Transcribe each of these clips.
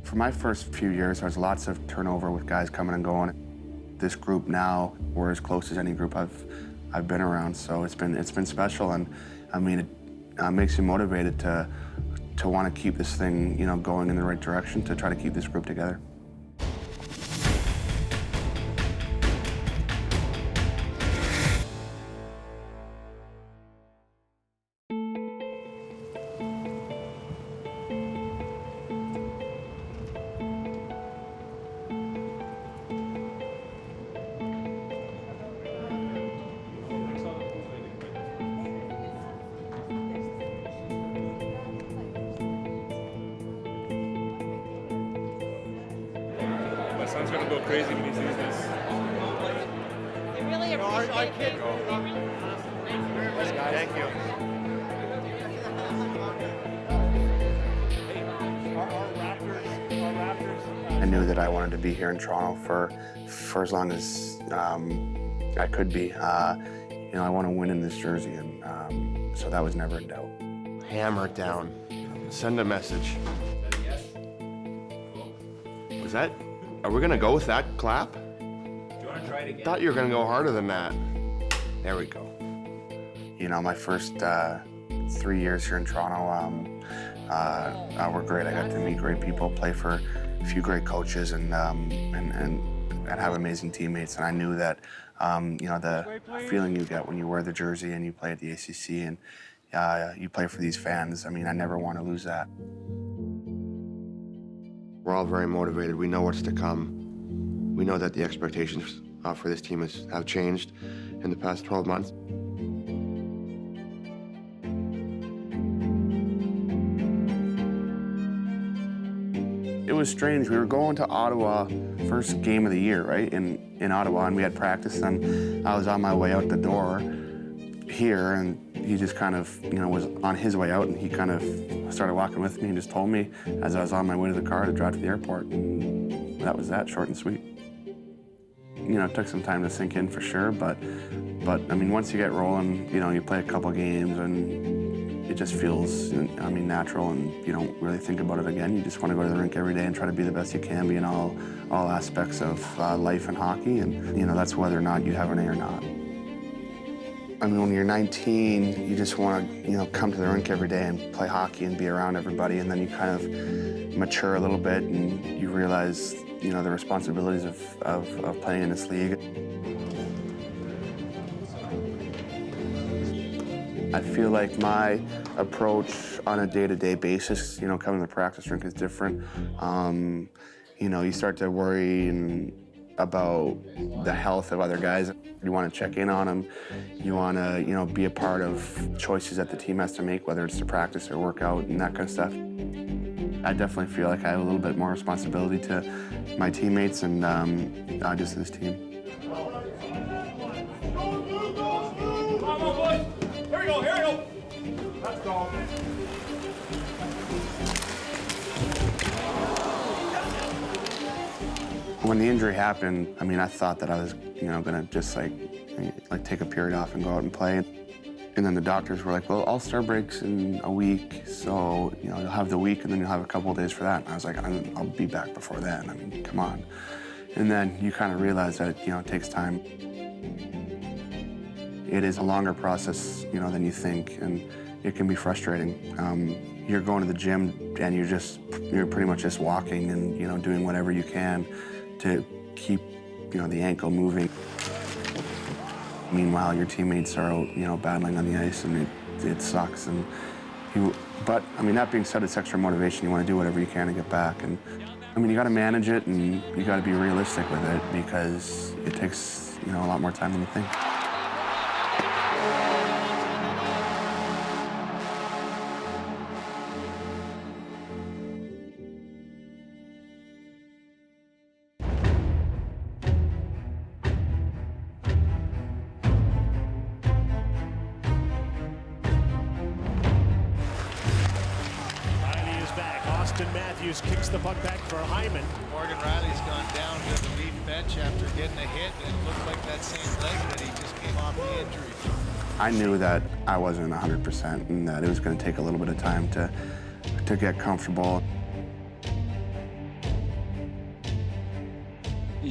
For my first few years, there was lots of turnover with guys coming and going. This group now, we're as close as any group I've been around, so it's been special, and I mean, it makes you motivated to want to keep this thing, you know, going in the right direction, to try to keep this group together. My son's gonna go crazy when he sees this. We really appreciate it. Thank you. I knew that I wanted to be here in Toronto for as long as I could be. You know, I want to win in this jersey, and so that was never in doubt. Hammer it down. Send a message. Was that? Are we gonna go with that clap? Do you want to try it again? Thought you were gonna go harder than that. There we go. You know, my first 3 years here in Toronto were great. I got to meet great people, play for a few great coaches, and have amazing teammates. And I knew that, you know, the feeling you get when you wear the jersey and you play at the ACC and you play for these fans. I mean, I never want to lose that. We're all very motivated. We know what's to come. We know that the expectations for this team have changed in the past 12 months. It was strange. We were going to Ottawa, first game of the year, right, in Ottawa, and we had practice, and I was on my way out the door here, and he just kind of, you know, was on his way out, and he kind of started walking with me and just told me as I was on my way to the car to drive to the airport, and that was that, short and sweet. You know, it took some time to sink in for sure, but I mean, once you get rolling, you know, you play a couple games, and it just feels, I mean, natural, and you don't really think about it again. You just want to go to the rink every day and try to be the best you can be in all aspects of life and hockey, and you know, that's whether or not you have an A or not. I mean, when you're 19, you just want to, you know, come to the rink every day and play hockey and be around everybody, and then you kind of mature a little bit and you realize, you know, the responsibilities of playing in this league. I feel like my approach on a day-to-day basis, you know, coming to the practice rink is different. You know, you start to worry about the health of other guys. You want to check in on them. You want to, you know, be a part of choices that the team has to make, whether it's to practice or workout and that kind of stuff. I definitely feel like I have a little bit more responsibility to my teammates and just this team. Come on, boys. Here we go, here we go. Let's go. When the injury happened, I mean, I thought that I was, you know, gonna just like take a period off and go out and play. And then the doctors were like, well, All-Star break's in a week, so, you know, you'll have the week and then you'll have a couple of days for that. And I was like, I'll be back before then. I mean, come on. And then you kind of realize that, you know, it takes time. It is a longer process, you know, than you think, and it can be frustrating. You're going to the gym and you're pretty much just walking and, you know, doing whatever you can to keep, you know, the ankle moving. Meanwhile, your teammates are out, you know, battling on the ice, and it sucks. But I mean, that being said, it's extra motivation. You want to do whatever you can to get back, and I mean, you got to manage it, and you got to be realistic with it because it takes, you know, a lot more time than you think. Matthews kicks the puck back for Hyman. Morgan Rielly's gone down to the relief bench after getting a hit, and it looked like that same leg that he just came off the injury. I knew that I wasn't 100% and that it was going to take a little bit of time to get comfortable.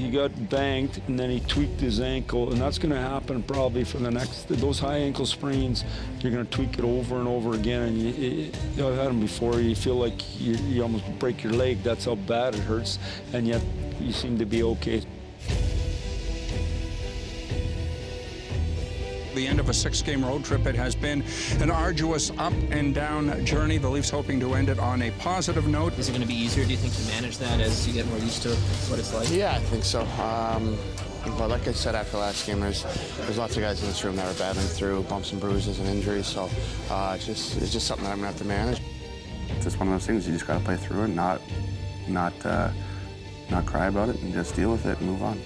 he got banged and then he tweaked his ankle, and that's going to happen probably for the next, those high ankle sprains, you're going to tweak it over and over again. And I've had them before. You feel like you almost break your leg. That's how bad it hurts, and yet you seem to be okay. The end of a 6-game road trip. It has been an arduous up and down journey. The Leafs hoping to end it on a positive note. Is it going to be easier, do you think, to manage that as you get more used to what it's like? Yeah, I think so. But like I said after last game, there's lots of guys in this room that are battling through bumps and bruises and injuries. So it's just something that I'm gonna have to manage. It's just one of those things you just gotta play through and not cry about it and just deal with it and move on.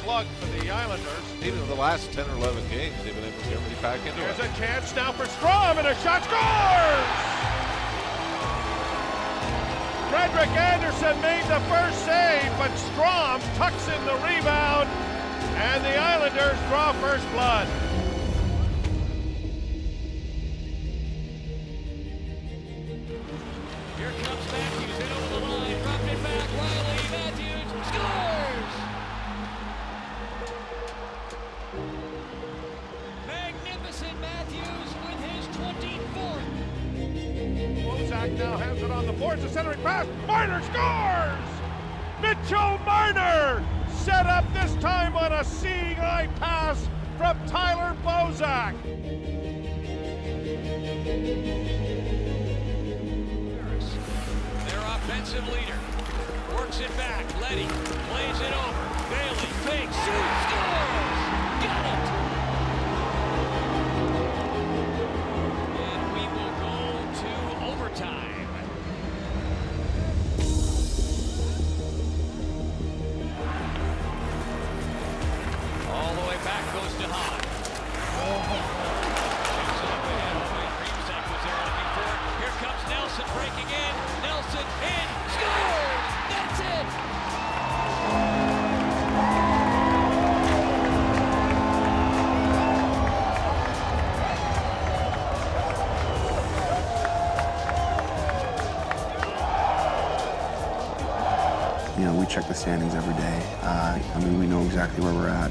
Slug for the Islanders. Even in the last 10 or 11 games, they've been able to get everybody back into it. There's a chance now for Strom, and a shot scores! Frederick Anderson made the first save, but Strom tucks in the rebound, and the Islanders draw first blood. Here comes Matthews in over the line, dropped it back. Rielly, Matthews scores! Magnificent Matthews with his 24th. Bozak now has it on the boards, a centering pass. Marner scores! Mitchell Marner set up this time on a seeing eye pass from Tyler Bozak. Their offensive leader works it back. Letty plays it over. Bailey fakes, shoots, scores! Got it! And we will go to overtime. All the way back goes to Hahn. Here comes Nelson breaking in. Nelson in. Scores! That's it! You know, we check the standings every day. I mean, we know exactly where we're at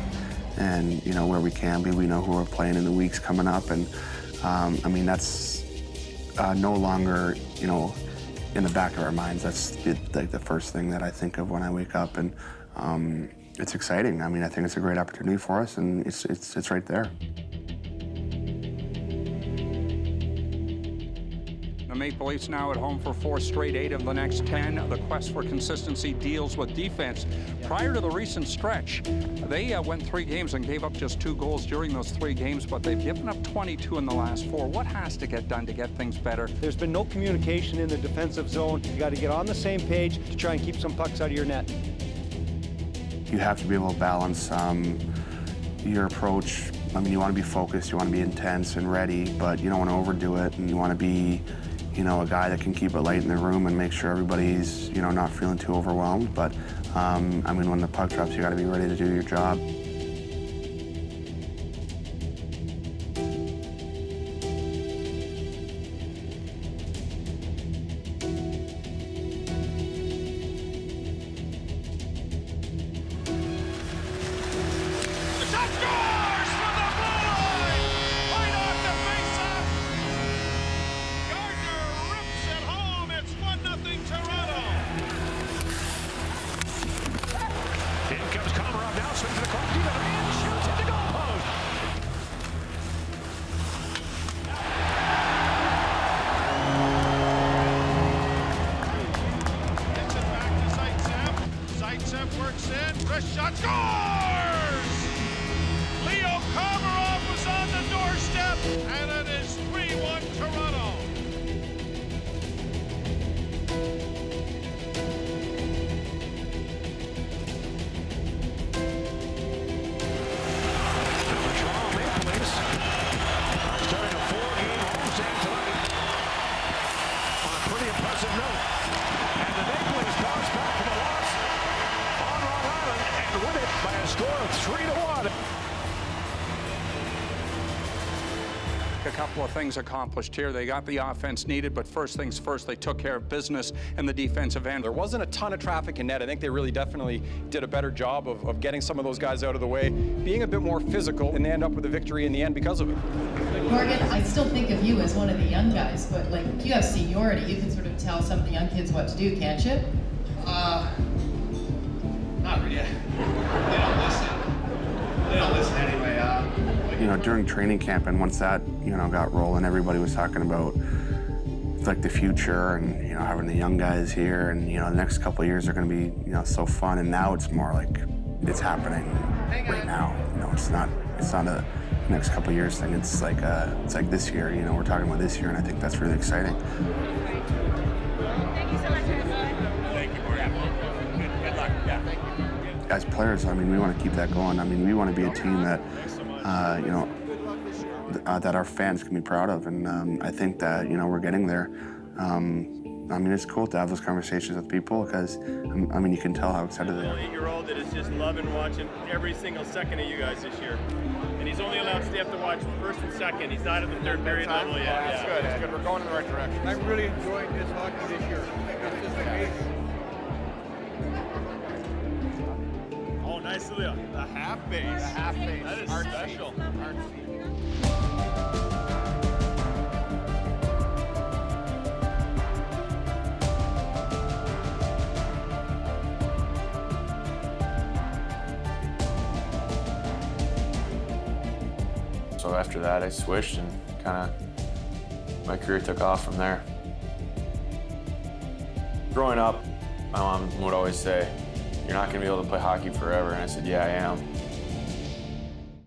and, you know, where we can be. We know who we're playing in the weeks coming up. And, I mean, that's no longer, you know, in the back of our minds. That's like the first thing that I think of when I wake up. And it's exciting. I mean, I think it's a great opportunity for us, and it's right there. The Maple Leafs now at home for 4 straight, 8 of the next 10. The quest for consistency deals with defense. Prior to the recent stretch, they went 3 games and gave up just 2 goals during those 3 games, but they've given up 22 in the last 4. What has to get done to get things better? There's been no communication in the defensive zone. You got to get on the same page to try and keep some pucks out of your net. You have to be able to balance your approach. I mean, you want to be focused, you want to be intense and ready, but you don't want to overdo it, and you want to be, you know, a guy that can keep it light in the room and make sure everybody's, you know, not feeling too overwhelmed. But, I mean, when the puck drops, you got to be ready to do your job. A couple of things accomplished here. They got the offense needed, but first things first, they took care of business in the defensive end. There wasn't a ton of traffic in net. I think they really definitely did a better job of getting some of those guys out of the way, being a bit more physical, and they end up with a victory in the end because of it. Morgan, I still think of you as one of the young guys, but like you have seniority, you can sort of tell some of the young kids what to do, can't you? Not really. They don't listen. They don't listen anyway. You know, during training camp and once that, you know, got rolling, everybody was talking about like the future and, you know, having the young guys here and, you know, the next couple of years are going to be, you know, so fun. And now it's more like it's happening right now. You know, it's not a next couple of years thing. It's like this year, you know, we're talking about this year and I think that's really exciting. Thank you so much, everyone. Thank you, Morgan. Good luck. Yeah, thank you. As players, I mean, we want to keep that going. I mean, we want to be a team that, you know, that our fans can be proud of. And I think that, you know, we're getting there. I mean, it's cool to have those conversations with people because, I mean, you can tell how excited they are. 8-year-old that is just loving watching every single second of you guys this year. And he's only allowed Steph to watch first and second. He's not at the third period level yet. That's good. That's good. We're going in the right direction. I'm really enjoying this hockey this year. It's just amazing. Oh, nice little the half base. The half base. That is special. So after that, I switched and kind of my career took off from there. Growing up, my mom would always say, "You're not going to be able to play hockey forever," and I said, "Yeah, I am."